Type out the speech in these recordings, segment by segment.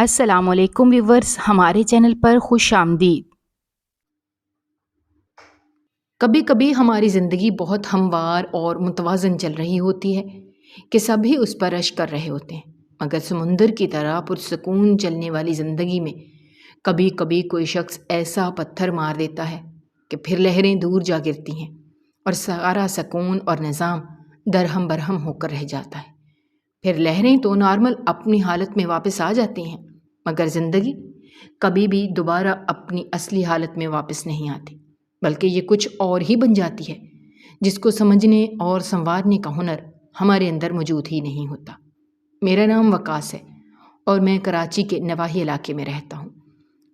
السلام علیکم ویورز، ہمارے چینل پر خوش آمدید۔ کبھی کبھی ہماری زندگی بہت ہموار اور متوازن چل رہی ہوتی ہے کہ سبھی اس پر رشک کر رہے ہوتے ہیں، مگر سمندر کی طرح پرسکون چلنے والی زندگی میں کبھی کبھی کوئی شخص ایسا پتھر مار دیتا ہے کہ پھر لہریں دور جا گرتی ہیں اور سارا سکون اور نظام درہم برہم ہو کر رہ جاتا ہے۔ پھر لہریں تو نارمل اپنی حالت میں واپس آ جاتی ہیں، مگر زندگی کبھی بھی دوبارہ اپنی اصلی حالت میں واپس نہیں آتی، بلکہ یہ کچھ اور ہی بن جاتی ہے جس کو سمجھنے اور سنوارنے کا ہنر ہمارے اندر موجود ہی نہیں ہوتا۔ میرا نام وقاص ہے اور میں کراچی کے نواحی علاقے میں رہتا ہوں۔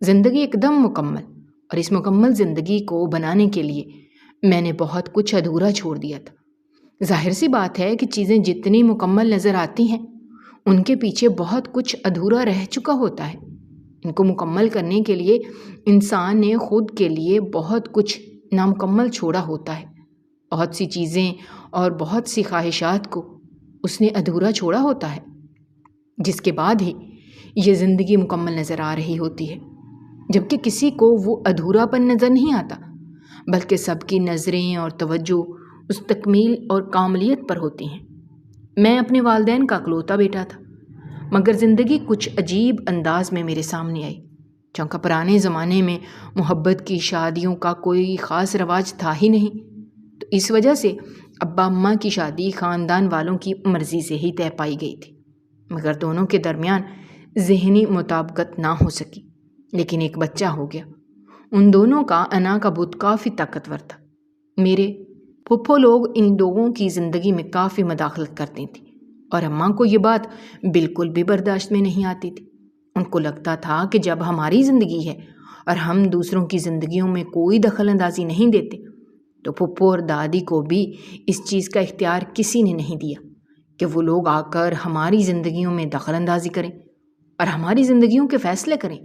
زندگی ایک دم مکمل، اور اس مکمل زندگی کو بنانے کے لیے میں نے بہت کچھ ادھورا چھوڑ دیا تھا۔ ظاہر سی بات ہے کہ چیزیں جتنی مکمل نظر آتی ہیں ان کے پیچھے بہت کچھ ادھورا رہ چکا ہوتا ہے۔ ان کو مکمل کرنے کے لیے انسان نے خود کے لیے بہت کچھ نامکمل چھوڑا ہوتا ہے۔ بہت سی چیزیں اور بہت سی خواہشات کو اس نے ادھورا چھوڑا ہوتا ہے، جس کے بعد ہی یہ زندگی مکمل نظر آ رہی ہوتی ہے، جبکہ کسی کو وہ ادھورا پن نظر نہیں آتا، بلکہ سب کی نظریں اور توجہ اس تکمیل اور کاملیت پر ہوتی ہیں۔ میں اپنے والدین کا اکلوتا بیٹا تھا، مگر زندگی کچھ عجیب انداز میں میرے سامنے آئی۔ چونکہ پرانے زمانے میں محبت کی شادیوں کا کوئی خاص رواج تھا ہی نہیں، تو اس وجہ سے ابا اماں کی شادی خاندان والوں کی مرضی سے ہی طے پائی گئی تھی، مگر دونوں کے درمیان ذہنی مطابقت نہ ہو سکی۔ لیکن ایک بچہ ہو گیا۔ ان دونوں کا انا کا بت کافی طاقتور تھا۔ میرے پھپھو لوگ ان لوگوں کی زندگی میں کافی مداخلت کرتی تھیں، اور اماں کو یہ بات بالکل بھی برداشت میں نہیں آتی تھی۔ ان کو لگتا تھا کہ جب ہماری زندگی ہے اور ہم دوسروں کی زندگیوں میں کوئی دخل اندازی نہیں دیتے، تو پھپھو اور دادی کو بھی اس چیز کا اختیار کسی نے نہیں دیا کہ وہ لوگ آ کر ہماری زندگیوں میں دخل اندازی کریں اور ہماری زندگیوں کے فیصلے کریں۔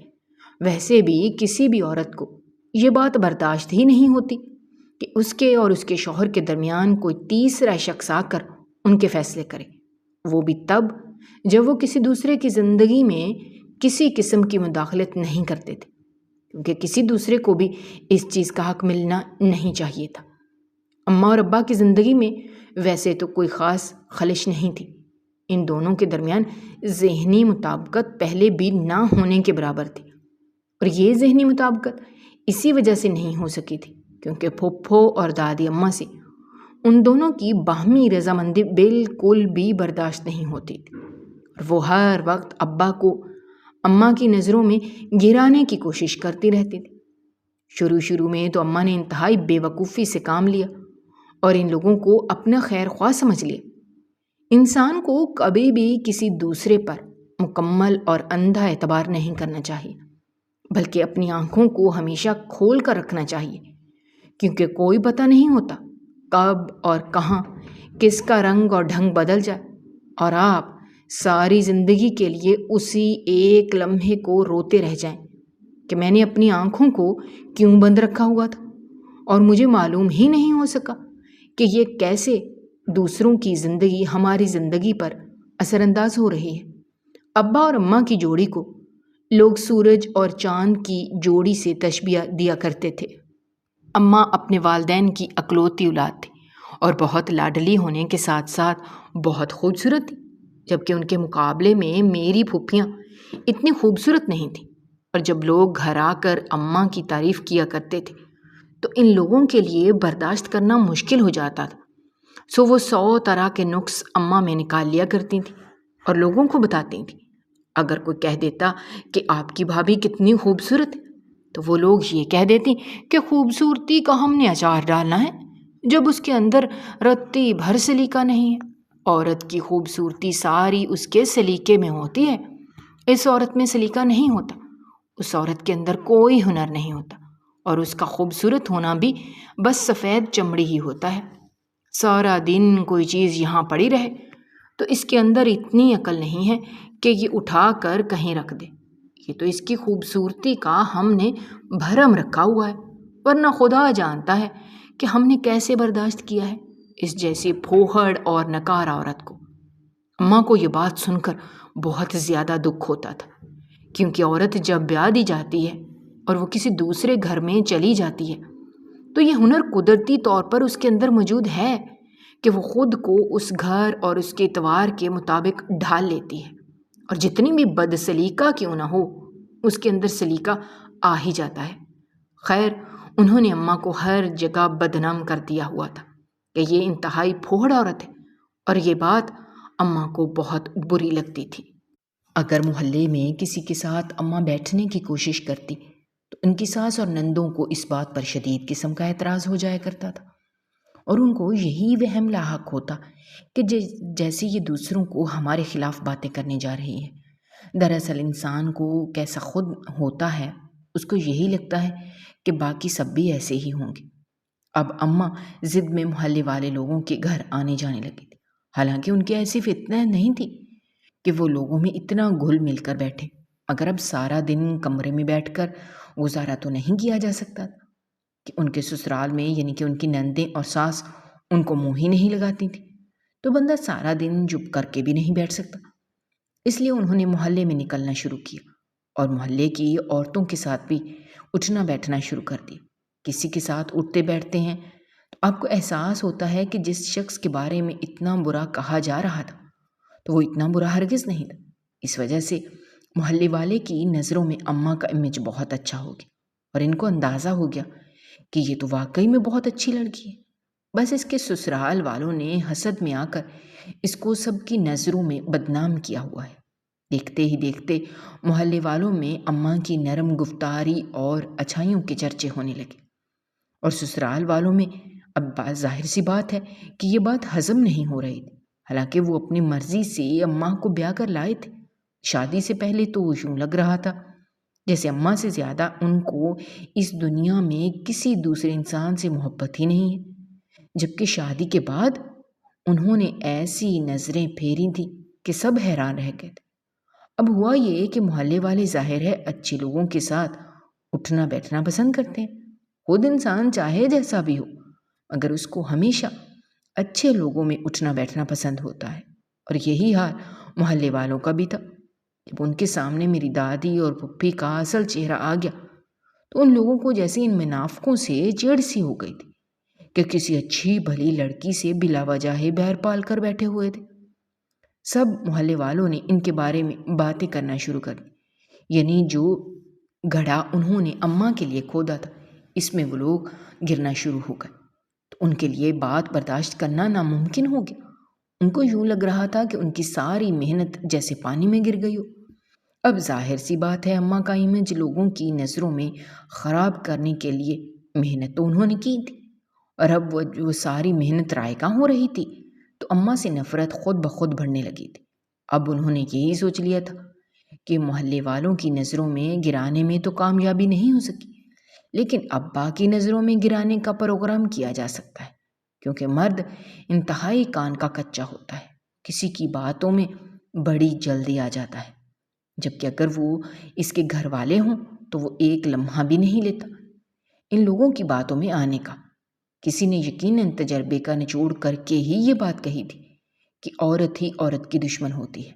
ویسے بھی کسی بھی عورت کو یہ بات برداشت ہی نہیں ہوتی کہ اس کے اور اس کے شوہر کے درمیان کوئی تیسرا شخص آ کر ان کے فیصلے کرے، وہ بھی تب جب وہ کسی دوسرے کی زندگی میں کسی قسم کی مداخلت نہیں کرتے تھے، کیونکہ کسی دوسرے کو بھی اس چیز کا حق ملنا نہیں چاہیے تھا۔ اماں اور ابا کی زندگی میں ویسے تو کوئی خاص خلش نہیں تھی، ان دونوں کے درمیان ذہنی مطابقت پہلے بھی نہ ہونے کے برابر تھی، اور یہ ذہنی مطابقت اسی وجہ سے نہیں ہو سکی تھی کیونکہ پھپھو اور دادی اماں سے ان دونوں کی باہمی رضامندی بالکل بھی برداشت نہیں ہوتی تھی، اور وہ ہر وقت ابا کو اماں کی نظروں میں گرانے کی کوشش کرتی رہتی تھی۔ شروع میں تو اماں نے انتہائی بے وقوفی سے کام لیا اور ان لوگوں کو اپنا خیر خواہ سمجھ لیا۔ انسان کو کبھی بھی کسی دوسرے پر مکمل اور اندھا اعتبار نہیں کرنا چاہیے، بلکہ اپنی آنکھوں کو ہمیشہ کھول کر رکھنا چاہیے، کیونکہ کوئی پتہ نہیں ہوتا کب اور کہاں کس کا رنگ اور ڈھنگ بدل جائے، اور آپ ساری زندگی کے لیے اسی ایک لمحے کو روتے رہ جائیں کہ میں نے اپنی آنکھوں کو کیوں بند رکھا ہوا تھا اور مجھے معلوم ہی نہیں ہو سکا کہ یہ کیسے دوسروں کی زندگی ہماری زندگی پر اثر انداز ہو رہی ہے۔ ابا اور اماں کی جوڑی کو لوگ سورج اور چاند کی جوڑی سے تشبیہ دیا کرتے تھے۔ اماں اپنے والدین کی اکلوتی اولاد تھی اور بہت لاڈلی ہونے کے ساتھ ساتھ بہت خوبصورت تھی، جبکہ ان کے مقابلے میں میری پھوپھیاں اتنی خوبصورت نہیں تھیں، اور جب لوگ گھر آ کر اماں کی تعریف کیا کرتے تھے تو ان لوگوں کے لیے برداشت کرنا مشکل ہو جاتا تھا، سو وہ 100 طرح کے نقص اماں میں نکال لیا کرتی تھیں اور لوگوں کو بتاتی تھیں۔ اگر کوئی کہہ دیتا کہ آپ کی بھابھی کتنی خوبصورت ہے تو وہ لوگ یہ کہہ دیتی کہ خوبصورتی کا ہم نے اچار ڈالنا ہے جب اس کے اندر رتی بھر سلیقہ نہیں ہے۔ عورت کی خوبصورتی ساری اس کے سلیقے میں ہوتی ہے، اس عورت میں سلیقہ نہیں ہوتا، اس عورت کے اندر کوئی ہنر نہیں ہوتا، اور اس کا خوبصورت ہونا بھی بس سفید چمڑی ہی ہوتا ہے۔ سارا دن کوئی چیز یہاں پڑی رہے تو اس کے اندر اتنی عقل نہیں ہے کہ یہ اٹھا کر کہیں رکھ دے، یہ تو اس کی خوبصورتی کا ہم نے بھرم رکھا ہوا ہے، ورنہ خدا جانتا ہے کہ ہم نے کیسے برداشت کیا ہے اس جیسی پھوہڑ اور نکار عورت کو۔ اماں کو یہ بات سن کر بہت زیادہ دکھ ہوتا تھا کیونکہ عورت جب بیاہ دی جاتی ہے اور وہ کسی دوسرے گھر میں چلی جاتی ہے تو یہ ہنر قدرتی طور پر اس کے اندر موجود ہے کہ وہ خود کو اس گھر اور اس کے اعتبار کے مطابق ڈھال لیتی ہے، اور جتنی بھی بد سلیقہ کیوں نہ ہو اس کے اندر سلیقہ آ ہی جاتا ہے۔ خیر، انہوں نے اماں کو ہر جگہ بدنام کر دیا ہوا تھا کہ یہ انتہائی پھوڑ عورت ہے، اور یہ بات اماں کو بہت بری لگتی تھی۔ اگر محلے میں کسی کے ساتھ اماں بیٹھنے کی کوشش کرتی تو ان کی ساس اور نندوں کو اس بات پر شدید قسم کا اعتراض ہو جایا کرتا تھا، اور ان کو یہی وہم لاحق ہوتا کہ جیسے یہ دوسروں کو ہمارے خلاف باتیں کرنے جا رہی ہے۔ دراصل انسان کو کیسا خود ہوتا ہے، اس کو یہی لگتا ہے کہ باقی سب بھی ایسے ہی ہوں گے۔ اب اماں ضد میں محلے والے لوگوں کے گھر آنے جانے لگی تھی، حالانکہ ان کی ایسی فتنہ نہیں تھی کہ وہ لوگوں میں اتنا گھل مل کر بیٹھے، مگر اب سارا دن کمرے میں بیٹھ کر گزارا تو نہیں کیا جا سکتا کہ ان کے سسرال میں، یعنی کہ ان کی نندیں اور ساس ان کو منہ ہی نہیں لگاتی تھی، تو بندہ سارا دن چپ کر کے بھی نہیں بیٹھ سکتا۔ اس لیے انہوں نے محلے میں نکلنا شروع کیا اور محلے کی عورتوں کے ساتھ بھی اٹھنا بیٹھنا شروع کر دیا۔ کسی کے ساتھ اٹھتے بیٹھتے ہیں تو آپ کو احساس ہوتا ہے کہ جس شخص کے بارے میں اتنا برا کہا جا رہا تھا تو وہ اتنا برا ہرگز نہیں تھا۔ اس وجہ سے محلے والے کی نظروں میں اماں کا امیج بہت اچھا ہو گیا، اور ان کو اندازہ ہو گیا کہ یہ تو واقعی میں بہت اچھی لڑکی ہے۔ بس اس کے سسرال والوں نے حسد میں آ کر اس کو سب کی نظروں میں بدنام کیا ہوا ہے۔ دیکھتے ہی دیکھتے محلے والوں میں اماں کی نرم گفتاری اور اچھائیوں کے چرچے ہونے لگے، اور سسرال والوں میں اب ظاہر سی بات ہے کہ یہ بات ہضم نہیں ہو رہی تھی، حالانکہ وہ اپنی مرضی سے اماں کو بیاہ کر لائے تھے۔ شادی سے پہلے تو یوں لگ رہا تھا جیسے اماں سے زیادہ ان کو اس دنیا میں کسی دوسرے انسان سے محبت ہی نہیں ہے، جبکہ شادی کے بعد انہوں نے ایسی نظریں پھیری تھیں کہ سب حیران رہ گئے تھے۔ اب ہوا یہ کہ محلے والے ظاہر ہے اچھے لوگوں کے ساتھ اٹھنا بیٹھنا پسند کرتے ہیں، خود انسان چاہے جیسا بھی ہو مگر اس کو ہمیشہ اچھے لوگوں میں اٹھنا بیٹھنا پسند ہوتا ہے، اور یہی حال محلے والوں کا بھی تھا۔ جب ان کے سامنے میری دادی اور پھپھی کا اصل چہرہ آ گیا تو ان لوگوں کو جیسے ان منافقوں سے چڑ سی ہو گئی تھی کہ کسی اچھی بھلی لڑکی سے بلا وجہ بیر پال کر بیٹھے ہوئے تھے۔ سب محلے والوں نے ان کے بارے میں باتیں کرنا شروع کر دی، یعنی جو گڑھا انہوں نے اماں کے لیے کھودا تھا اس میں وہ لوگ گرنا شروع ہو گئے، تو ان کے لیے بات برداشت کرنا ناممکن ہو گیا۔ ان کو یوں لگ رہا تھا کہ ان کی ساری محنت جیسے پانی میں گر گئی ہو۔ اب ظاہر سی بات ہے اماں کا امیج لوگوں کی نظروں میں خراب کرنے کے لیے محنت تو انہوں نے کی تھی، اور اب وہ ساری محنت رائگاں ہو رہی تھی تو اماں سے نفرت خود بخود بڑھنے لگی تھی۔ اب انہوں نے یہی سوچ لیا تھا کہ محلے والوں کی نظروں میں گرانے میں تو کامیابی نہیں ہو سکی، لیکن ابا کی نظروں میں گرانے کا پروگرام کیا جا سکتا ہے، کیونکہ مرد انتہائی کان کا کچا ہوتا ہے، کسی کی باتوں میں بڑی جلدی آ جاتا ہے، جبکہ اگر وہ اس کے گھر والے ہوں تو وہ ایک لمحہ بھی نہیں لیتا ان لوگوں کی باتوں میں آنے کا۔ کسی نے یقیناً تجربے کا نچوڑ کر کے ہی یہ بات کہی تھی کہ عورت ہی عورت کی دشمن ہوتی ہے،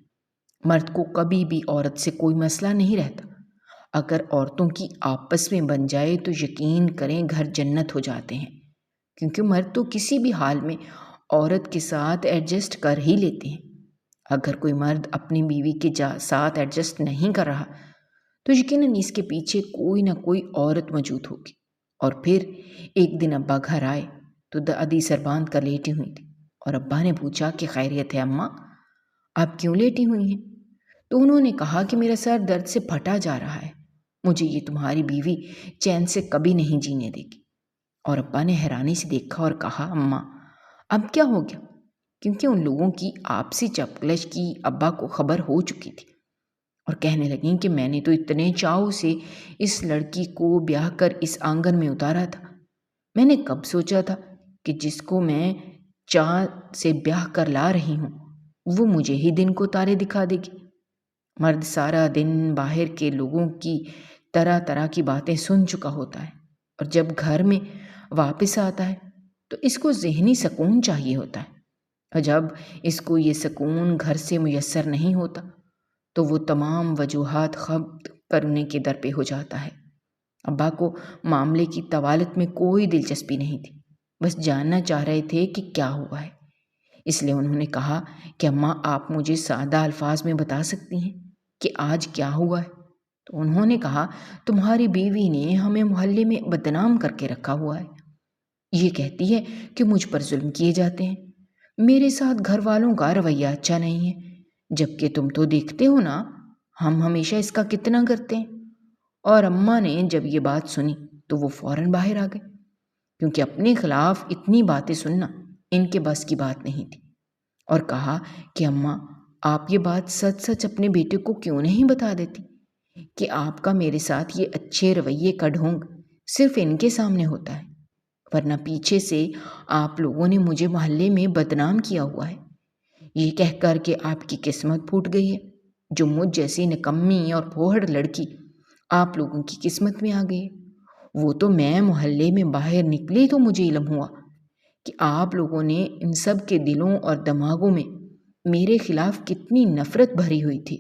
مرد کو کبھی بھی عورت سے کوئی مسئلہ نہیں رہتا، اگر عورتوں کی آپس میں بن جائے تو یقین کریں گھر جنت ہو جاتے ہیں، کیونکہ مرد تو کسی بھی حال میں عورت کے ساتھ ایڈجسٹ کر ہی لیتے ہیں۔ اگر کوئی مرد اپنی بیوی کے ساتھ ایڈجسٹ نہیں کر رہا تو یقیناً اس کے پیچھے کوئی نہ کوئی عورت موجود ہوگی۔ اور پھر ایک دن ابا گھر آئے تو دادی سر باندھ کر لیٹی ہوئی تھی، اور ابا نے پوچھا کہ خیریت ہے اماں، آپ کیوں لیٹی ہوئی ہیں؟ تو انہوں نے کہا کہ میرا سر درد سے پھٹا جا رہا ہے، مجھے یہ تمہاری بیوی چین سے کبھی نہیں جینے دے گی۔ اور ابا نے حیرانی سے دیکھا اور کہا اماں اب کیا ہو گیا؟ کیونکہ ان لوگوں کی آپسی چپکلش کی ابا کو خبر ہو چکی تھی، اور کہنے لگیں کہ میں نے تو اتنے چاؤ سے اس لڑکی کو بیاہ کر اس آنگن میں اتارا تھا، میں نے کب سوچا تھا کہ جس کو میں چاہ سے بیاہ کر لا رہی ہوں وہ مجھے ہی دن کو تارے دکھا دے گی۔ مرد سارا دن باہر کے لوگوں کی طرح طرح کی باتیں سن چکا ہوتا ہے، اور جب گھر میں واپس آتا ہے تو اس کو ذہنی سکون چاہیے ہوتا ہے، اور جب اس کو یہ سکون گھر سے میسر نہیں ہوتا تو وہ تمام وجوہات ختم کرنے کے در پہ ہو جاتا ہے۔ ابا کو معاملے کی طوالت میں کوئی دلچسپی نہیں تھی، بس جاننا چاہ رہے تھے کہ کیا ہوا ہے۔ اس لیے انہوں نے کہا کہ اماں آپ مجھے سادہ الفاظ میں بتا سکتی ہیں کہ آج کیا ہوا ہے؟ تو انہوں نے کہا تمہاری بیوی نے ہمیں محلے میں بدنام کر کے رکھا ہوا ہے۔ یہ کہتی ہے کہ مجھ پر ظلم کیے جاتے ہیں، میرے ساتھ گھر والوں کا رویہ اچھا نہیں ہے، جبکہ تم تو دیکھتے ہو نا ہم ہمیشہ اس کا کتنا کرتے ہیں۔ اور اماں نے جب یہ بات سنی تو وہ فوراً باہر آ گئے، کیونکہ اپنے خلاف اتنی باتیں سننا ان کے بس کی بات نہیں تھی، اور کہا کہ اماں آپ یہ بات سچ سچ اپنے بیٹے کو کیوں نہیں بتا دیتی کہ آپ کا میرے ساتھ یہ اچھے رویے کا ڈھونگ صرف ان کے سامنے ہوتا ہے، ورنہ پیچھے سے آپ لوگوں نے مجھے محلے میں بدنام کیا ہوا ہے۔ یہ کہہ کر کہ آپ کی قسمت پھوٹ گئی ہے، جو مجھ جیسی نکمی اور پھوہڑ لڑکی آپ لوگوں کی قسمت میں آ گئی۔ وہ تو میں محلے میں باہر نکلی تو مجھے علم ہوا کہ آپ لوگوں نے ان سب کے دلوں اور دماغوں میں میرے خلاف کتنی نفرت بھری ہوئی تھی۔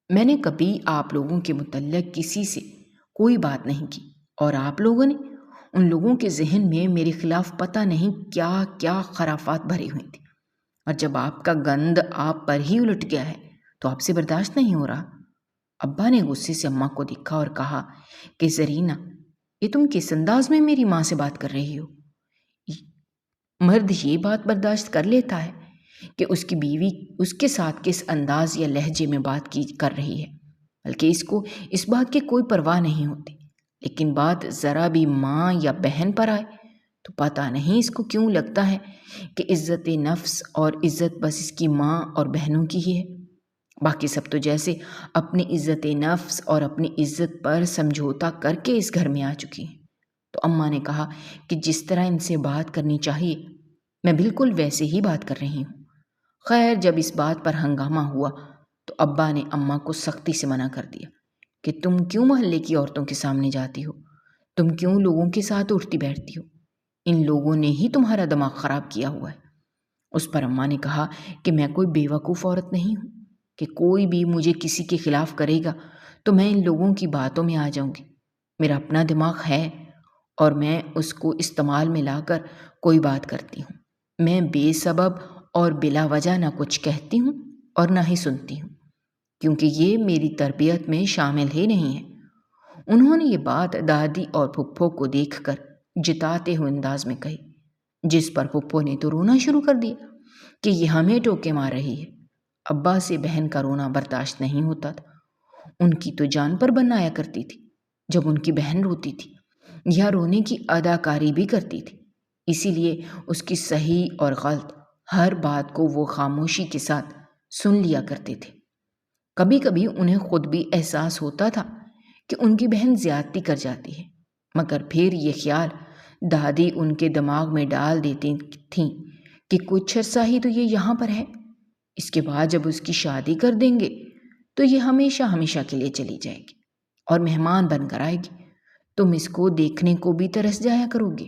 میں نے کبھی آپ لوگوں کے متعلق کسی سے کوئی بات نہیں کی، اور آپ لوگوں نے ان لوگوں کے ذہن میں میرے خلاف پتہ نہیں کیا کیا خرافات بھری ہوئی تھی، اور جب آپ کا گند آپ پر ہی الٹ گیا ہے تو آپ سے برداشت نہیں ہو رہا۔ ابا نے غصے سے اماں کو دیکھا اور کہا کہ زرینہ یہ تم کس انداز میں میری ماں سے بات کر رہی ہو؟ مرد یہ بات برداشت کر لیتا ہے کہ اس کی بیوی اس کے ساتھ کس انداز یا لہجے میں بات کر رہی ہے، بلکہ اس کو اس بات کی کوئی پرواہ نہیں ہوتی، لیکن بات ذرا بھی ماں یا بہن پر آئے تو پتہ نہیں اس کو کیوں لگتا ہے کہ عزت نفس اور عزت بس اس کی ماں اور بہنوں کی ہی ہے، باقی سب تو جیسے اپنی عزت نفس اور اپنی عزت پر سمجھوتا کر کے اس گھر میں آ چکی ہیں۔ تو اماں نے کہا کہ جس طرح ان سے بات کرنی چاہیے میں بالکل ویسے ہی بات کر رہی ہوں۔ خیر جب اس بات پر ہنگامہ ہوا تو ابا نے اماں کو سختی سے منع کر دیا کہ تم کیوں محلے کی عورتوں کے سامنے جاتی ہو، تم کیوں لوگوں کے ساتھ اٹھتی بیٹھتی ہو، ان لوگوں نے ہی تمہارا دماغ خراب کیا ہوا ہے۔ اس پر اماں نے کہا کہ میں کوئی بے وقوف عورت نہیں ہوں کہ کوئی بھی مجھے کسی کے خلاف کرے گا تو میں ان لوگوں کی باتوں میں آ جاؤں گی۔ میرا اپنا دماغ ہے اور میں اس کو استعمال میں لا کر کوئی بات کرتی ہوں۔ میں بے سبب اور بلا وجہ نہ کچھ کہتی ہوں اور نہ ہی سنتی ہوں، کیونکہ یہ میری تربیت میں شامل ہی نہیں ہے۔ انہوں نے یہ بات دادی اور پھپھو کو دیکھ کر جتاتے ہوئے انداز میں کہی، جس پر پھپھو نے تو رونا شروع کر دیا کہ یہ ہمیں ٹوکے مار رہی ہے۔ ابا سے بہن کا رونا برداشت نہیں ہوتا تھا، ان کی تو جان پر بن آیا کرتی تھی جب ان کی بہن روتی تھی یا رونے کی اداکاری بھی کرتی تھی، اسی لیے اس کی صحیح اور غلط ہر بات کو وہ خاموشی کے ساتھ سن لیا کرتے تھے۔ کبھی کبھی انہیں خود بھی احساس ہوتا تھا کہ ان کی بہن زیادتی کر جاتی ہے، مگر پھر یہ خیال دادی ان کے دماغ میں ڈال دیتی تھیں کہ کچھ عرصہ ہی تو یہ یہاں پر ہے، اس کے بعد جب اس کی شادی کر دیں گے تو یہ ہمیشہ ہمیشہ کے لیے چلی جائے گی اور مہمان بن کر آئے گی، تم اس کو دیکھنے کو بھی ترس جایا کرو گے،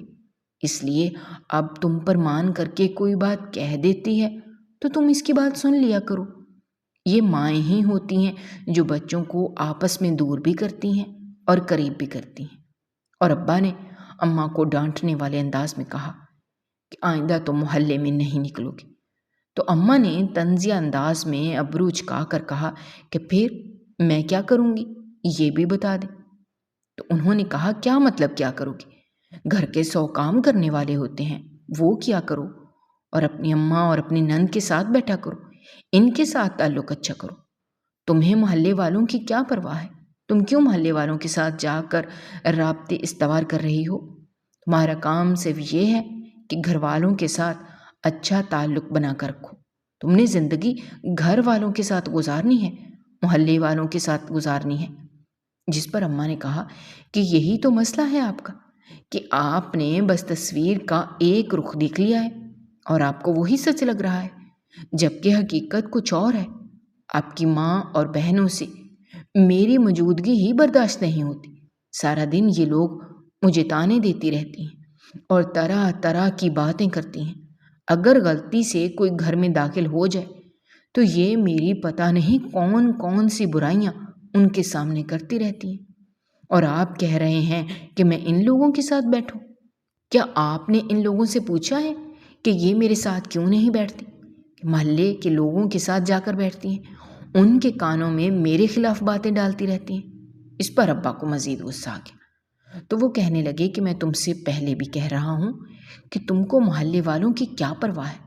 اس لیے اب تم پر مان کر کے کوئی بات کہہ دیتی ہے تو تم اس کی بات سن لیا کرو۔ یہ مائیں ہی ہوتی ہیں جو بچوں کو آپس میں دور بھی کرتی ہیں اور قریب بھی کرتی ہیں۔ اور ابا نے اماں کو ڈانٹنے والے انداز میں کہا کہ آئندہ تم محلے میں نہیں نکلو گی۔ تو اماں نے طنزیہ انداز میں ابرو جھکا کر کہا کہ پھر میں کیا کروں گی یہ بھی بتا دیں۔ تو انہوں نے کہا کیا مطلب کیا کرو گی؟ گھر کے 100 کام کرنے والے ہوتے ہیں وہ کیا کرو، اور اپنی اماں اور اپنی نند کے ساتھ بیٹھا کرو، ان کے ساتھ تعلق اچھا کرو۔ تمہیں محلے والوں کی کیا پرواہ ہے؟ تم کیوں محلے والوں کے ساتھ جا کر رابطے استوار کر رہی ہو؟ تمہارا کام صرف یہ ہے کہ گھر والوں کے ساتھ اچھا تعلق بنا کر رکھو۔ تم نے زندگی گھر والوں کے ساتھ گزارنی ہے، محلے والوں کے ساتھ گزارنی ہے؟ جس پر اماں نے کہا کہ یہی تو مسئلہ ہے آپ کا کہ آپ نے بس تصویر کا ایک رخ دیکھ لیا ہے اور آپ کو وہی سچ لگ رہا ہے، جبکہ حقیقت کچھ اور ہے۔ آپ کی ماں اور بہنوں سے میری موجودگی ہی برداشت نہیں ہوتی، سارا دن یہ لوگ مجھے تانے دیتی رہتی ہیں اور طرح طرح کی باتیں کرتی ہیں۔ اگر غلطی سے کوئی گھر میں داخل ہو جائے تو یہ میری پتہ نہیں کون کون سی برائیاں ان کے سامنے کرتی رہتی ہیں، اور آپ کہہ رہے ہیں کہ میں ان لوگوں کے ساتھ بیٹھوں۔ کیا آپ نے ان لوگوں سے پوچھا ہے کہ یہ میرے ساتھ کیوں نہیں بیٹھتی؟ محلے کے لوگوں کے ساتھ جا کر بیٹھتی ہیں، ان کے کانوں میں میرے خلاف باتیں ڈالتی رہتی ہیں۔ اس پر ابا کو مزید غصہ آ گیا، تو وہ کہنے لگے کہ میں تم سے پہلے بھی کہہ رہا ہوں کہ تم کو محلے والوں کی کیا پرواہ ہے؟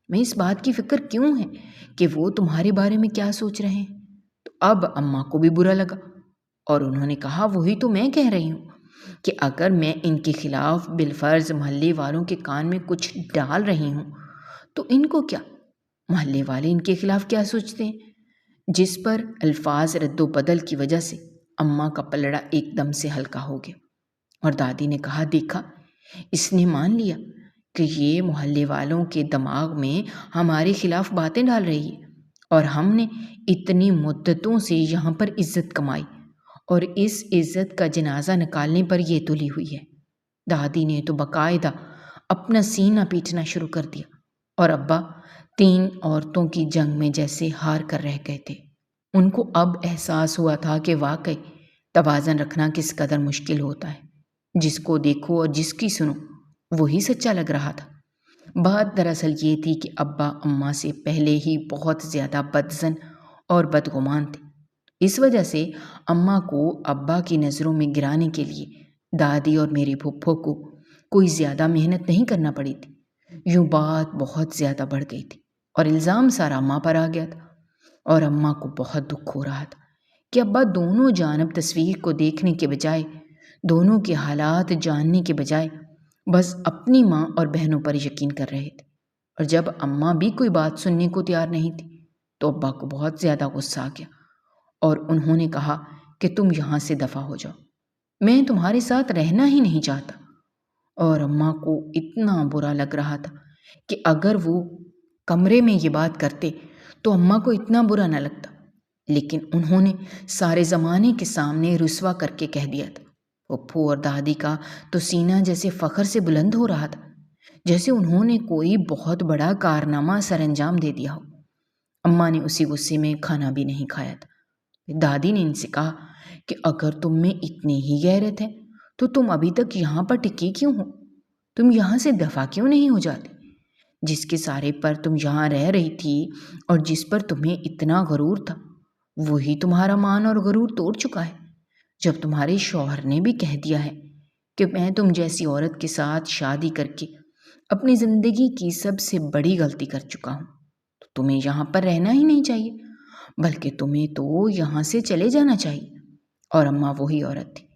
میں اس بات کی فکر کیوں ہے کہ وہ تمہارے بارے میں کیا سوچ رہے ہیں؟ تو اب اماں کو بھی برا لگا، اور انہوں نے کہا وہی تو میں کہہ رہی ہوں کہ اگر میں ان کے خلاف بالفرض محلے والوں کے کان میں کچھ ڈال رہی ہوں تو ان کو کیا؟ محلے والے ان کے خلاف کیا سوچتے ہیں؟ جس پر الفاظ رد و بدل کی وجہ سے اماں کا پلڑا ایک دم سے ہلکا ہو گیا، اور دادی نے کہا دیکھا، اس نے مان لیا کہ یہ محلے والوں کے دماغ میں ہمارے خلاف باتیں ڈال رہی ہے، اور ہم نے اتنی مدتوں سے یہاں پر عزت کمائی، اور اس عزت کا جنازہ نکالنے پر یہ تلی ہوئی ہے۔ دادی نے تو باقاعدہ اپنا سینہ پیٹنا شروع کر دیا، اور ابا 3 عورتوں کی جنگ میں جیسے ہار کر رہ گئے تھے۔ ان کو اب احساس ہوا تھا کہ واقعی توازن رکھنا کس قدر مشکل ہوتا ہے۔ جس کو دیکھو اور جس کی سنو وہی سچا لگ رہا تھا۔ بات دراصل یہ تھی کہ ابا اماں سے پہلے ہی بہت زیادہ بدظن اور بدگمان تھے۔ اس وجہ سے اماں کو ابا کی نظروں میں گرانے کے لیے دادی اور میرے پھپھو کو کوئی زیادہ محنت نہیں کرنا پڑی تھی۔ یوں بات بہت زیادہ بڑھ گئی تھی، اور الزام سارا اماں پر آ گیا تھا، اور اماں کو بہت دکھ ہو رہا تھا کہ ابا دونوں جانب تصویر کو دیکھنے کے بجائے، دونوں کے حالات جاننے کے بجائے بس اپنی ماں اور بہنوں پر یقین کر رہے تھے، اور جب اماں بھی کوئی بات سننے کو تیار نہیں تھی تو ابا کو بہت زیادہ غصہ آ گیا، اور انہوں نے کہا کہ تم یہاں سے دفع ہو جاؤ، میں تمہارے ساتھ رہنا ہی نہیں چاہتا۔ اور اماں کو اتنا برا لگ رہا تھا کہ اگر وہ کمرے میں یہ بات کرتے تو اماں کو اتنا برا نہ لگتا، لیکن انہوں نے سارے زمانے کے سامنے رسوا کر کے کہہ دیا تھا۔ پھپھو اور دادی کا تو سینہ جیسے فخر سے بلند ہو رہا تھا، جیسے انہوں نے کوئی بہت بڑا کارنامہ سر انجام دے دیا ہو۔ اماں نے اسی غصے میں کھانا بھی نہیں کھایا تھا۔ دادی نے ان سے کہا کہ اگر تم میں اتنی ہی غیرت ہے تو تم ابھی تک یہاں پر ٹکی کیوں ہو؟ تم یہاں سے دفع کیوں نہیں ہو جاتے؟ جس کے سہارے پر تم یہاں رہ رہی تھی اور جس پر تمہیں اتنا غرور تھا، وہی تمہارا مان اور غرور توڑ چکا ہے۔ جب تمہارے شوہر نے بھی کہہ دیا ہے کہ میں تم جیسی عورت کے ساتھ شادی کر کے اپنی زندگی کی سب سے بڑی غلطی کر چکا ہوں، تو تمہیں یہاں پر رہنا ہی نہیں چاہیے، بلکہ تمہیں تو یہاں سے چلے جانا چاہیے۔ اور اماں وہی عورت تھی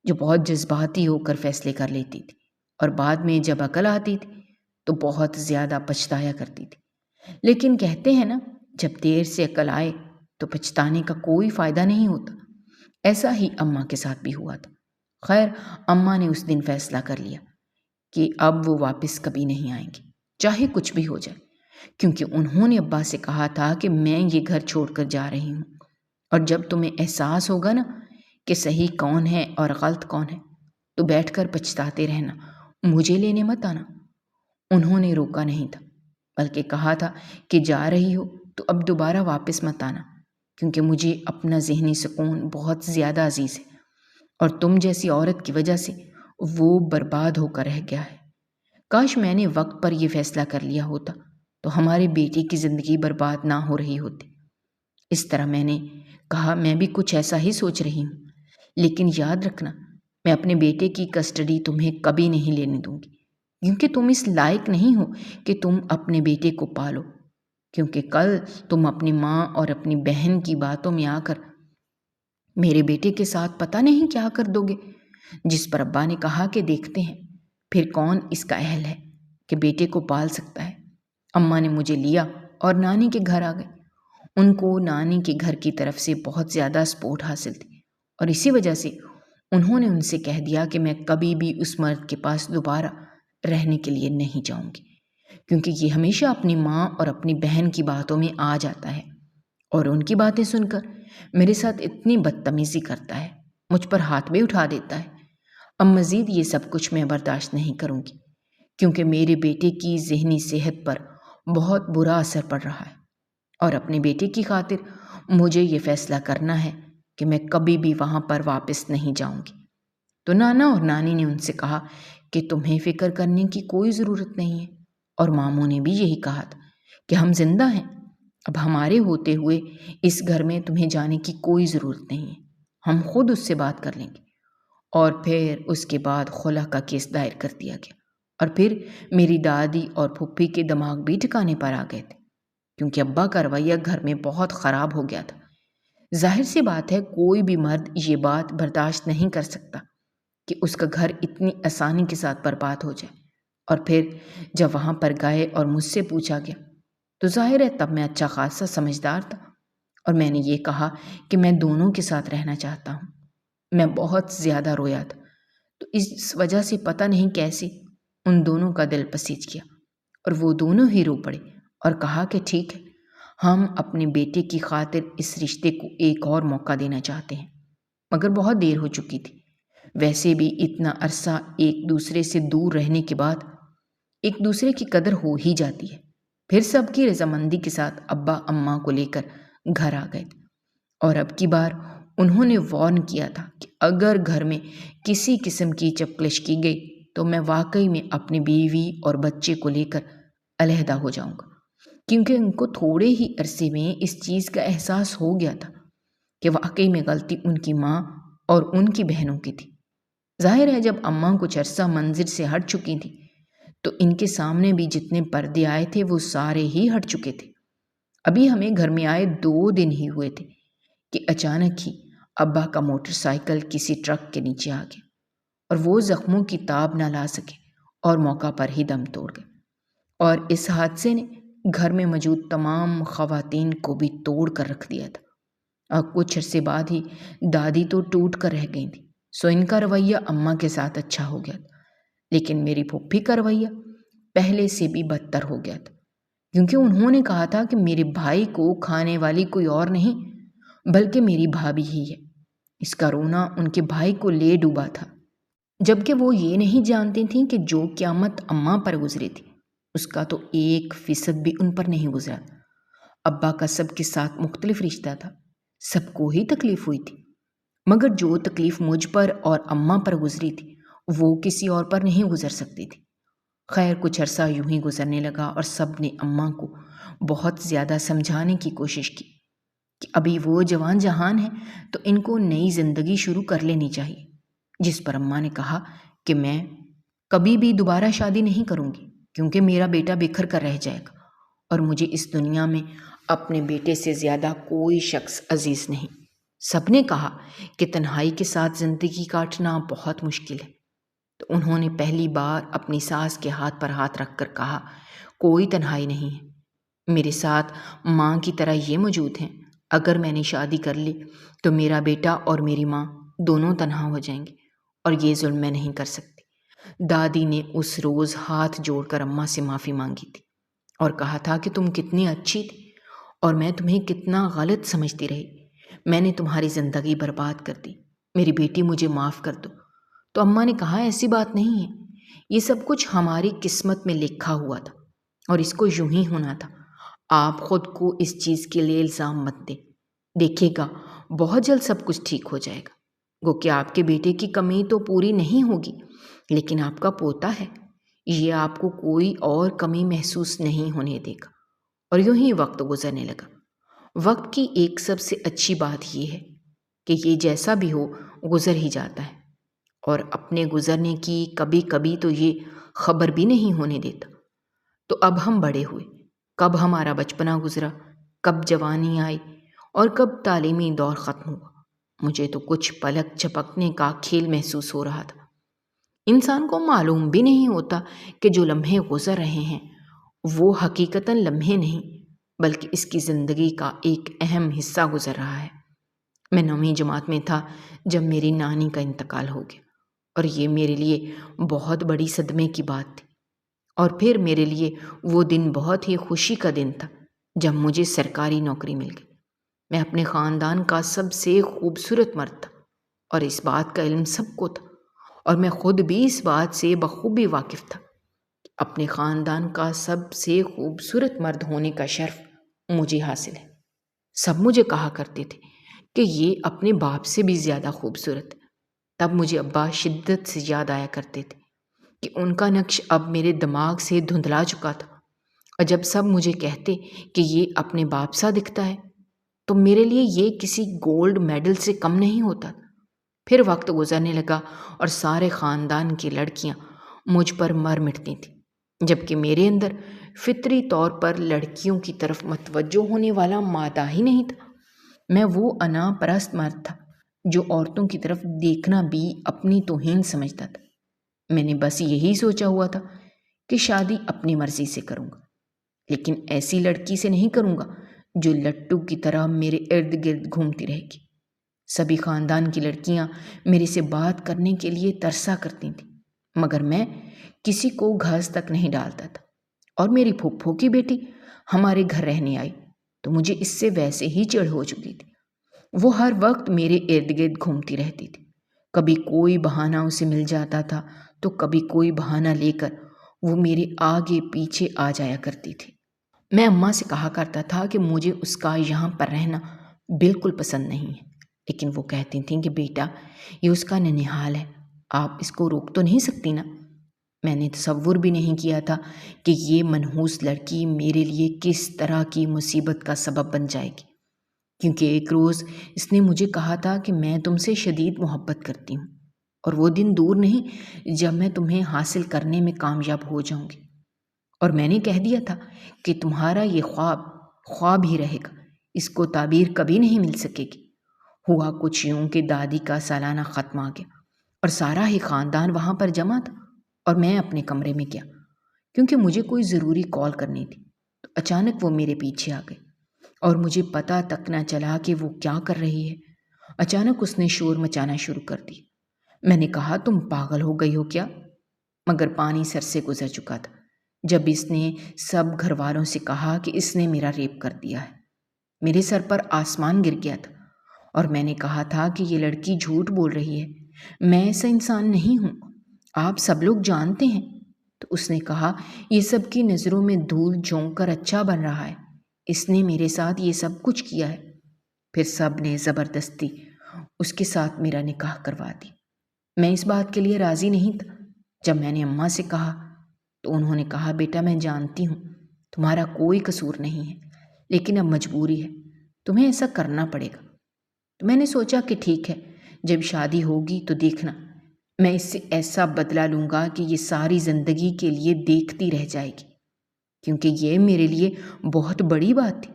جو بہت جذباتی ہو کر فیصلے کر لیتی تھی، اور بعد میں جب عقل آتی تھی تو بہت زیادہ پچھتایا کرتی تھی۔ لیکن کہتے ہیں نا، جب دیر سے عقل آئے تو پچھتانے کا کوئی فائدہ نہیں ہوتا۔ ایسا ہی اماں کے ساتھ بھی ہوا تھا۔ خیر، اماں نے اس دن فیصلہ کر لیا کہ اب وہ واپس کبھی نہیں آئیں گے، چاہے کچھ بھی ہو جائے، کیونکہ انہوں نے ابا سے کہا تھا کہ میں یہ گھر چھوڑ کر جا رہی ہوں، اور جب تمہیں احساس ہوگا نا کہ صحیح کون ہے اور غلط کون ہے تو بیٹھ کر پچھتاتے رہنا، مجھے لینے مت آنا۔ انہوں نے روکا نہیں تھا، بلکہ کہا تھا کہ جا رہی ہو تو اب دوبارہ واپس مت آنا، کیونکہ مجھے اپنا ذہنی سکون بہت زیادہ عزیز ہے، اور تم جیسی عورت کی وجہ سے وہ برباد ہو کر رہ گیا ہے۔ کاش میں نے وقت پر یہ فیصلہ کر لیا ہوتا تو ہمارے بیٹے کی زندگی برباد نہ ہو رہی ہوتی۔ اس طرح میں نے کہا میں بھی کچھ ایسا ہی سوچ رہی ہوں، لیکن یاد رکھنا میں اپنے بیٹے کی کسٹڈی تمہیں کبھی نہیں لینے دوں گی، کیونکہ تم اس لائق نہیں ہو کہ تم اپنے بیٹے کو پالو، کیونکہ کل تم اپنی ماں اور اپنی بہن کی باتوں میں آ کر میرے بیٹے کے ساتھ پتہ نہیں کیا کر دو گے۔ جس پر ابا نے کہا کہ دیکھتے ہیں پھر کون اس کا اہل ہے کہ بیٹے کو پال سکتا ہے۔ اماں نے مجھے لیا اور نانی کے گھر آ گئے۔ ان کو نانی کے گھر کی طرف سے بہت زیادہ سپورٹ حاصل تھی، اور اسی وجہ سے انہوں نے ان سے کہہ دیا کہ میں کبھی بھی اس مرد کے پاس دوبارہ رہنے کے لیے نہیں جاؤں گی، کیونکہ یہ ہمیشہ اپنی ماں اور اپنی بہن کی باتوں میں آ جاتا ہے، اور ان کی باتیں سن کر میرے ساتھ اتنی بدتمیزی کرتا ہے، مجھ پر ہاتھ بھی اٹھا دیتا ہے۔ اب مزید یہ سب کچھ میں برداشت نہیں کروں گی، کیونکہ میرے بیٹے کی ذہنی صحت پر بہت برا اثر پڑ رہا ہے۔ اور اپنے بیٹے کی خاطر مجھے یہ فیصلہ کرنا ہے کہ میں کبھی بھی وہاں پر واپس نہیں جاؤں گی۔ تو نانا اور نانی نے ان سے کہا کہ تمہیں فکر کرنے کی کوئی ضرورت نہیں ہے، اور ماموں نے بھی یہی کہا تھا کہ ہم زندہ ہیں، اب ہمارے ہوتے ہوئے اس گھر میں تمہیں جانے کی کوئی ضرورت نہیں ہے، ہم خود اس سے بات کر لیں گے۔ اور پھر اس کے بعد خلا کا کیس دائر کر دیا گیا، اور پھر میری دادی اور پھپھی کے دماغ بھی ٹھکانے پر آ گئے تھے، کیونکہ ابا کا رویہ گھر میں بہت خراب ہو گیا تھا۔ ظاہر سی بات ہے کوئی بھی مرد یہ بات برداشت نہیں کر سکتا کہ اس کا گھر اتنی آسانی کے ساتھ برباد ہو جائے۔ اور پھر جب وہاں پر گئے اور مجھ سے پوچھا گیا تو ظاہر ہے تب میں اچھا خاصا سمجھدار تھا، اور میں نے یہ کہا کہ میں دونوں کے ساتھ رہنا چاہتا ہوں۔ میں بہت زیادہ رویا تھا، تو اس وجہ سے پتہ نہیں کیسے ان دونوں کا دل پسیج گیا، اور وہ دونوں ہی رو پڑے اور کہا کہ ٹھیک ہے، ہم اپنے بیٹے کی خاطر اس رشتے کو ایک اور موقع دینا چاہتے ہیں، مگر بہت دیر ہو چکی تھی۔ ویسے بھی اتنا عرصہ ایک دوسرے سے دور رہنے کے بعد ایک دوسرے کی قدر ہو ہی جاتی ہے۔ پھر سب کی رضامندی کے ساتھ ابا اماں کو لے کر گھر آ گئے، اور اب کی بار انہوں نے وارن کیا تھا کہ اگر گھر میں کسی قسم کی چپکلش کی گئی تو میں واقعی میں اپنی بیوی اور بچے کو لے کر علیحدہ ہو جاؤں گا، کیونکہ ان کو تھوڑے ہی عرصے میں اس چیز کا احساس ہو گیا تھا کہ واقعی میں غلطی ان کی ماں اور ان کی بہنوں کی تھی۔ ظاہر ہے جب اماں کچھ عرصہ منظر سے ہٹ چکی تھی تو ان کے سامنے بھی جتنے پردے آئے تھے وہ سارے ہی ہٹ چکے تھے۔ ابھی ہمیں گھر میں آئے 2 دن ہی ہوئے تھے کہ اچانک ہی ابا کا موٹر سائیکل کسی ٹرک کے نیچے آ گیا، اور وہ زخموں کی تاب نہ لا سکے اور موقع پر ہی دم توڑ گئے، اور اس حادثے نے گھر میں موجود تمام خواتین کو بھی توڑ کر رکھ دیا تھا۔ اور کچھ عرصے بعد ہی دادی تو ٹوٹ کر رہ گئی تھی، سو ان کا رویہ اماں کے ساتھ اچھا ہو گیا تھا، لیکن میری پھپھی کا رویہ پہلے سے بھی بدتر ہو گیا تھا، کیونکہ انہوں نے کہا تھا کہ میرے بھائی کو کھانے والی کوئی اور نہیں بلکہ میری بھابھی ہی ہے۔ اس کا رونا ان کے بھائی کو لے ڈوبا تھا، جبکہ وہ یہ نہیں جانتی تھیں کہ جو قیامت اماں پر گزری تھی اس کا تو 1% بھی ان پر نہیں گزرا۔ ابا کا سب کے ساتھ مختلف رشتہ تھا، سب کو ہی تکلیف ہوئی تھی، مگر جو تکلیف مجھ پر اور اماں پر گزری تھی وہ کسی اور پر نہیں گزر سکتی تھی۔ خیر کچھ عرصہ یوں ہی گزرنے لگا، اور سب نے اماں کو بہت زیادہ سمجھانے کی کوشش کی کہ ابھی وہ جوان جہان ہیں تو ان کو نئی زندگی شروع کر لینی چاہیے، جس پر اماں نے کہا کہ میں کبھی بھی دوبارہ شادی نہیں کروں گی، کیونکہ میرا بیٹا بکھر کر رہ جائے گا، اور مجھے اس دنیا میں اپنے بیٹے سے زیادہ کوئی شخص عزیز نہیں۔ سب نے کہا کہ تنہائی کے ساتھ زندگی کاٹنا بہت مشکل ہے، تو انہوں نے پہلی بار اپنی ساس کے ہاتھ پر ہاتھ رکھ کر کہا کوئی تنہائی نہیں ہے، میرے ساتھ ماں کی طرح یہ موجود ہیں، اگر میں نے شادی کر لی تو میرا بیٹا اور میری ماں دونوں تنہا ہو جائیں گے، اور یہ ظلم میں نہیں کر سکتی۔ دادی نے اس روز ہاتھ جوڑ کر اماں سے معافی مانگی تھی اور کہا تھا کہ تم کتنی اچھی تھی اور میں تمہیں کتنا غلط سمجھتی رہی، میں نے تمہاری زندگی برباد کر دی، میری بیٹی مجھے معاف کر دو۔ تو اماں نے کہا ایسی بات نہیں ہے، یہ سب کچھ ہماری قسمت میں لکھا ہوا تھا اور اس کو یوں ہی ہونا تھا، آپ خود کو اس چیز کے لیے الزام مت دیں، دیکھے گا بہت جلد سب کچھ ٹھیک ہو جائے گا۔ گو کہ آپ کے بیٹے کی کمی تو پوری نہیں ہوگی، لیکن آپ کا پوتا ہے، یہ آپ کو کوئی اور کمی محسوس نہیں ہونے دے گا۔ اور یوں ہی وقت گزرنے لگا۔ وقت کی ایک سب سے اچھی بات یہ ہے کہ یہ جیسا بھی ہو گزر ہی جاتا ہے، اور اپنے گزرنے کی کبھی کبھی تو یہ خبر بھی نہیں ہونے دیتا۔ تو اب ہم بڑے ہوئے، کب ہمارا بچپنا گزرا، کب جوانی آئی اور کب تعلیمی دور ختم ہوا، مجھے تو کچھ پلک جھپکنے کا کھیل محسوس ہو رہا تھا۔ انسان کو معلوم بھی نہیں ہوتا کہ جو لمحے گزر رہے ہیں وہ حقیقتاً لمحے نہیں بلکہ اس کی زندگی کا ایک اہم حصہ گزر رہا ہے۔ میں 9ویں جماعت میں تھا جب میری نانی کا انتقال ہو گیا، اور یہ میرے لیے بہت بڑی صدمے کی بات تھی۔ اور پھر میرے لیے وہ دن بہت ہی خوشی کا دن تھا جب مجھے سرکاری نوکری مل گئی۔ میں اپنے خاندان کا سب سے خوبصورت مرد تھا، اور اس بات کا علم سب کو تھا، اور میں خود بھی اس بات سے بخوبی واقف تھا کہ اپنے خاندان کا سب سے خوبصورت مرد ہونے کا شرف مجھے حاصل ہے۔ سب مجھے کہا کرتے تھے کہ یہ اپنے باپ سے بھی زیادہ خوبصورت ہے۔ تب مجھے ابا شدت سے یاد آیا کرتے تھے کہ ان کا نقش اب میرے دماغ سے دھندلا چکا تھا، اور جب سب مجھے کہتے کہ یہ اپنے باپ سا دکھتا ہے تو میرے لیے یہ کسی گولڈ میڈل سے کم نہیں ہوتا۔ پھر وقت گزرنے لگا اور سارے خاندان کی لڑکیاں مجھ پر مر مٹتی تھیں، جبکہ میرے اندر فطری طور پر لڑکیوں کی طرف متوجہ ہونے والا مادہ ہی نہیں تھا۔ میں وہ انا پرست مرد تھا جو عورتوں کی طرف دیکھنا بھی اپنی توہین سمجھتا تھا۔ میں نے بس یہی سوچا ہوا تھا کہ شادی اپنی مرضی سے کروں گا، لیکن ایسی لڑکی سے نہیں کروں گا جو لٹو کی طرح میرے ارد گرد گھومتی رہے گی۔ سبھی خاندان کی لڑکیاں میرے سے بات کرنے کے لیے ترسا کرتی تھیں، مگر میں کسی کو گھاس تک نہیں ڈالتا تھا۔ اور میری پھوپھو کی بیٹی ہمارے گھر رہنے آئی تو مجھے اس سے ویسے ہی چڑ ہو چکی تھی۔ وہ ہر وقت میرے ارد گرد گھومتی رہتی تھی۔ کبھی کوئی بہانہ اسے مل جاتا تھا تو کبھی کوئی بہانہ لے کر وہ میرے آگے پیچھے آ جایا کرتی تھی۔ میں اماں سے کہا کرتا تھا کہ مجھے اس کا یہاں پر رہنا بالکل پسند نہیں ہے، لیکن وہ کہتی تھیں کہ بیٹا یہ اس کا ننھیال ہے، آپ اس کو روک تو نہیں سکتی نا۔ میں نے تصور بھی نہیں کیا تھا کہ یہ منحوس لڑکی میرے لیے کس طرح کی مصیبت کا سبب بن جائے گی، کیونکہ ایک روز اس نے مجھے کہا تھا کہ میں تم سے شدید محبت کرتی ہوں، اور وہ دن دور نہیں جب میں تمہیں حاصل کرنے میں کامیاب ہو جاؤں گی۔ اور میں نے کہہ دیا تھا کہ تمہارا یہ خواب خواب ہی رہے گا، اس کو تعبیر کبھی نہیں مل سکے گی۔ ہوا کچھ یوں کہ دادی کا سالانہ ختم آ گیا اور سارا ہی خاندان وہاں پر جمع تھا، اور میں اپنے کمرے میں گیا کیونکہ مجھے کوئی ضروری کال کرنی تھی۔ تو اچانک وہ میرے پیچھے آ گئی اور مجھے پتہ تک نہ چلا کہ وہ کیا کر رہی ہے۔ اچانک اس نے شور مچانا شروع کر دی۔ میں نے کہا تم پاگل ہو گئی ہو کیا؟ مگر پانی سر سے گزر چکا تھا جب اس نے سب گھر والوں سے کہا کہ اس نے میرا ریپ کر دیا ہے۔ میرے سر پر آسمان گر گیا تھا، اور میں نے کہا تھا کہ یہ لڑکی جھوٹ بول رہی ہے، میں ایسا انسان نہیں ہوں، آپ سب لوگ جانتے ہیں۔ تو اس نے کہا یہ سب کی نظروں میں دھول جھونک کر اچھا بن رہا ہے، اس نے میرے ساتھ یہ سب کچھ کیا ہے۔ پھر سب نے زبردستی اس کے ساتھ میرا نکاح کروا دی۔ میں اس بات کے لیے راضی نہیں تھا۔ جب میں نے اماں سے کہا تو انہوں نے کہا بیٹا میں جانتی ہوں تمہارا کوئی قصور نہیں ہے، لیکن اب مجبوری ہے، تمہیں ایسا کرنا پڑے گا۔ تو میں نے سوچا کہ ٹھیک ہے، جب شادی ہوگی تو دیکھنا میں اس سے ایسا بدلہ لوں گا کہ یہ ساری زندگی کے لیے دیکھتی رہ جائے گی، کیونکہ یہ میرے لیے بہت بڑی بات تھی۔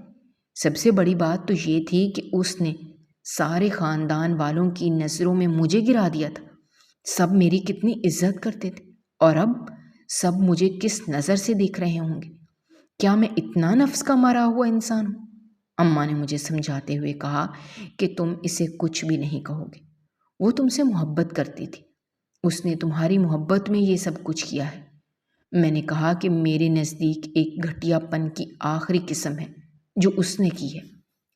سب سے بڑی بات تو یہ تھی کہ اس نے سارے خاندان والوں کی نظروں میں مجھے گرا دیا تھا۔ سب میری کتنی عزت کرتے تھے، اور اب سب مجھے کس نظر سے دیکھ رہے ہوں گے۔ کیا میں اتنا نفس کا مارا ہوا انسان ہوں؟ اماں نے مجھے سمجھاتے ہوئے کہا کہ تم اسے کچھ بھی نہیں کہو گے، وہ تم سے محبت کرتی تھی، اس نے تمہاری محبت میں یہ سب کچھ کیا ہے۔ میں نے کہا کہ میرے نزدیک ایک گھٹیا پن کی آخری قسم ہے جو اس نے کی ہے،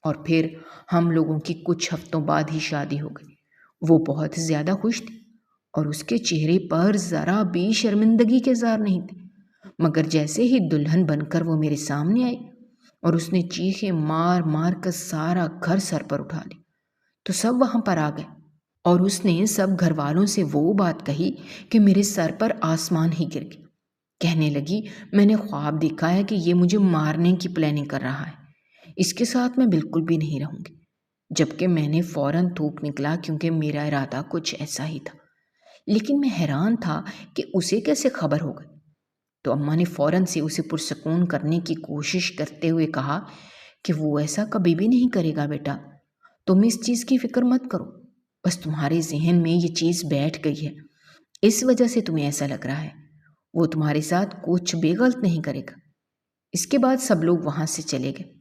اور پھر ہم لوگوں کی کچھ ہفتوں بعد ہی شادی ہو گئی۔ وہ بہت زیادہ خوش تھی اور اس کے چہرے پر ذرا بھی شرمندگی کے اظہار نہیں تھے، مگر جیسے ہی دلہن بن کر وہ میرے سامنے آئی اور اس نے چیخیں مار مار کر سارا گھر سر پر اٹھا لی تو سب وہاں پر آ گئے، اور اس نے سب گھر والوں سے وہ بات کہی کہ میرے سر پر آسمان ہی گر گیا۔ کہنے لگی میں نے خواب دیکھا ہے کہ یہ مجھے مارنے کی پلاننگ کر رہا ہے، اس کے ساتھ میں بالکل بھی نہیں رہوں گی۔ جبکہ میں نے فوراً تھوک نکلا کیونکہ میرا ارادہ کچھ ایسا ہی تھا، لیکن میں حیران تھا کہ اسے کیسے خبر ہو گئی۔ تو اماں نے فوراً سے اسے پرسکون کرنے کی کوشش کرتے ہوئے کہا کہ وہ ایسا کبھی بھی نہیں کرے گا بیٹا، تم اس چیز کی فکر مت کرو، بس تمہارے ذہن میں یہ چیز بیٹھ گئی ہے، اس وجہ سے تمہیں ایسا لگ رہا ہے، وہ تمہارے ساتھ کچھ بھی غلط نہیں کرے گا۔ اس کے بعد سب لوگ وہاں سے چلے گئے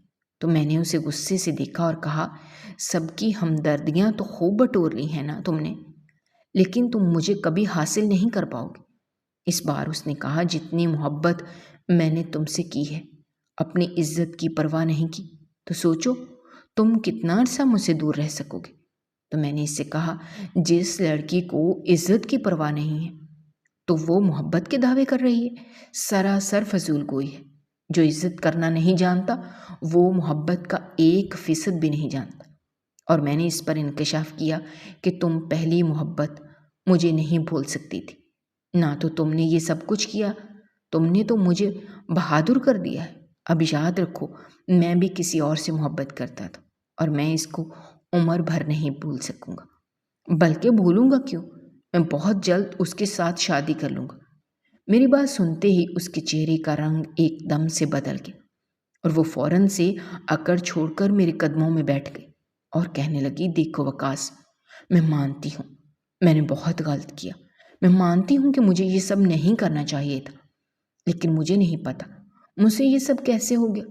تو میں نے اسے غصے سے دیکھا اور کہا سب کی ہمدردیاں تو خوب بٹور لی ہیں نا تم نے، لیکن تم مجھے کبھی حاصل نہیں کر پاؤ گے۔ اس بار اس نے کہا جتنی محبت میں نے تم سے کی ہے، اپنی عزت کی پرواہ نہیں کی تو سوچو تم کتنا عرصہ مجھ سے دور رہ سکو گے۔ تو میں نے اس سے کہا جس لڑکی کو عزت کی پرواہ نہیں ہے تو وہ محبت کے دعوے کر رہی ہے، سراسر فضول گوئی ہے۔ جو عزت کرنا نہیں جانتا وہ محبت کا 1% بھی نہیں جانتا۔ اور میں نے اس پر انکشاف کیا کہ تم پہلی محبت مجھے نہیں بھول سکتی تھی۔ نہ تو تم نے یہ سب کچھ کیا، تم نے تو مجھے بہادر کر دیا ہے۔ اب یاد رکھو، میں بھی کسی اور سے محبت کرتا تھا اور میں اس کو عمر بھر نہیں بھول سکوں گا، بلکہ بھولوں گا کیوں، میں بہت جلد اس کے ساتھ شادی کر لوں گا۔ میری بات سنتے ہی اس کے چہرے کا رنگ ایک دم سے بدل گیا اور وہ فوراً سے اکڑ چھوڑ کر میرے قدموں میں بیٹھ گئی اور کہنے لگی، دیکھو وقاص، میں مانتی ہوں میں نے بہت غلط کیا، میں مانتی ہوں کہ مجھے یہ سب نہیں کرنا چاہیے تھا، لیکن مجھے نہیں پتا مجھ سے یہ سب کیسے ہو گیا۔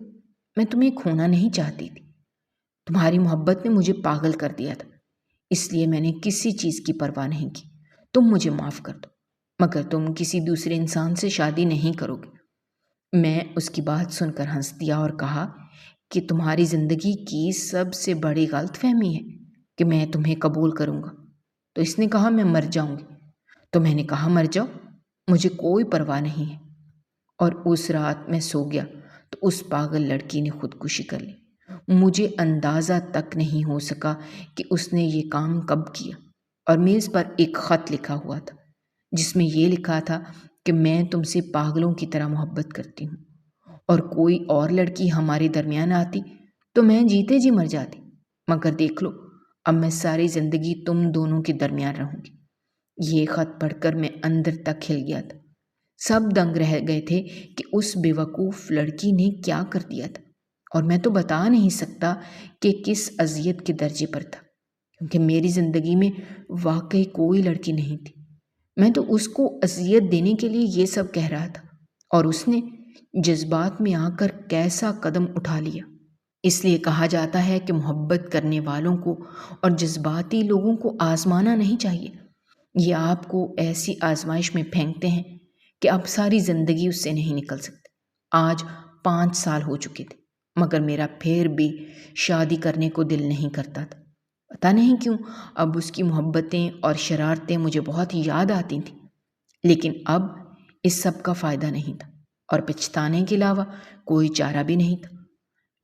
میں تمہیں کھونا نہیں چاہتی تھی، تمہاری محبت نے مجھے پاگل کر دیا تھا، اس لیے میں نے کسی چیز کی پرواہ نہیں کی۔ تم مجھے معاف کر دو، مگر تم کسی دوسرے انسان سے شادی نہیں کرو گے۔ میں اس کی بات سن کر ہنس دیا اور کہا کہ تمہاری زندگی کی سب سے بڑی غلط فہمی ہے کہ میں تمہیں قبول کروں گا۔ تو اس نے کہا، میں مر جاؤں گی۔ تو میں نے کہا، مر جاؤ، مجھے کوئی پرواہ نہیں ہے۔ اور اس رات میں سو گیا تو اس پاگل لڑکی نے خودکشی کر لی۔ مجھے اندازہ تک نہیں ہو سکا کہ اس نے یہ کام کب کیا، اور میز پر ایک خط لکھا ہوا تھا جس میں یہ لکھا تھا کہ میں تم سے پاگلوں کی طرح محبت کرتی ہوں، اور کوئی اور لڑکی ہمارے درمیان آتی تو میں جیتے جی مر جاتی، مگر دیکھ لو، اب میں ساری زندگی تم دونوں کے درمیان رہوں گی۔ یہ خط پڑھ کر میں اندر تک ہل گیا تھا۔ سب دنگ رہ گئے تھے کہ اس بے وقوف لڑکی نے کیا کر دیا تھا، اور میں تو بتا نہیں سکتا کہ کس اذیت کے درجے پر تھا، کیونکہ میری زندگی میں واقعی کوئی لڑکی نہیں تھی۔ میں تو اس کو اذیت دینے کے لیے یہ سب کہہ رہا تھا، اور اس نے جذبات میں آ کر کیسا قدم اٹھا لیا۔ اس لیے کہا جاتا ہے کہ محبت کرنے والوں کو اور جذباتی لوگوں کو آزمانا نہیں چاہیے۔ یہ آپ کو ایسی آزمائش میں پھینکتے ہیں کہ اب ساری زندگی اس سے نہیں نکل سکتے۔ آج 5 سال ہو چکے تھے، مگر میرا پھر بھی شادی کرنے کو دل نہیں کرتا تھا۔ پتہ نہیں کیوں اب اس کی محبتیں اور شرارتیں مجھے بہت یاد آتی تھیں، لیکن اب اس سب کا فائدہ نہیں تھا، اور پچھتانے کے علاوہ کوئی چارہ بھی نہیں تھا۔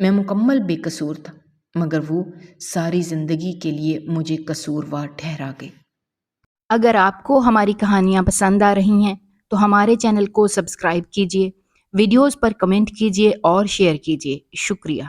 میں مکمل بے قصور تھا، مگر وہ ساری زندگی کے لیے مجھے قصوروار ٹھہرا گئے۔ اگر آپ کو ہماری کہانیاں پسند آ رہی ہیں تو ہمارے چینل کو سبسکرائب کیجیے، ویڈیوز پر کمنٹ کیجیے اور شیئر کیجیے۔ شکریہ۔